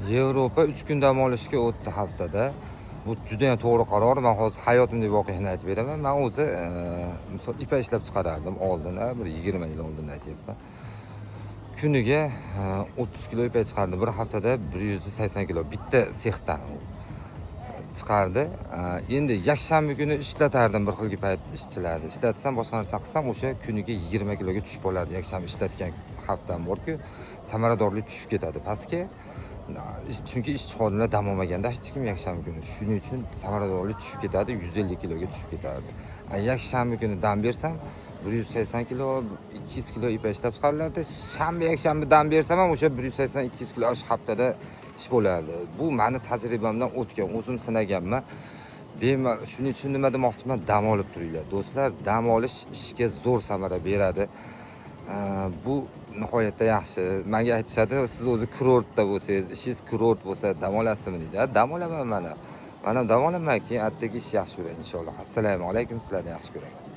Yevropa 3 kun dam olishga o'tdi haftada. Bu juda ham to'g'ri qaror. Men hozir hayotimdagi voqeani aytib beraman. Men o'zi misol ipak ishlab chiqarardim oldin, bir 20 yil oldin aytyapman. Kuniga 30 kilo ipak chiqardi. Bir haftada 180 kilo bitta sexdan chiqardi. Endi yakshanba kuni ishlatardim bir xilgi payt ishchilarni. Ishlatsam, boshqa narsa qilsam, o'sha kuniga 20 kiloga tushib qolardi. Yakshanba ishlatgan haftam bor-ku, samaradorlik tushib ketadi pastga. Chunki ishchi xodimlar dam olmaganda hech kim yakshanba kuni. Shuning uchun samaradorlik tushib ketadi, 150 kiloga tushib ketardi. Yakshanba kuni dam bersam 180 kilo, 200 kilo ipak ishlab chiqarilardi. Shanba, yakshanba dam bersam ham o'sha 180-200 kilo ish haftada ish bo'lardi. Bu meni tajribamdan o'tgan, o'zim sinaganman. Shuning uchun nima demoqchiman, dam olib turinglar. Do'stlar, dam olish ishga zo'r samara beradi. Bu nihoyatda yaxshi. Menga aytishadi, siz o'zi kurortda bo'lsangiz, ishingiz kurort bo'lsa dam olasizmi deydi. Dam olaman mana. Men ham dam olaman, keyin atdagi ish yaxshi ko'raman inshaalloh. Assalomu alaykum, sizlarni yaxshi ko'raman.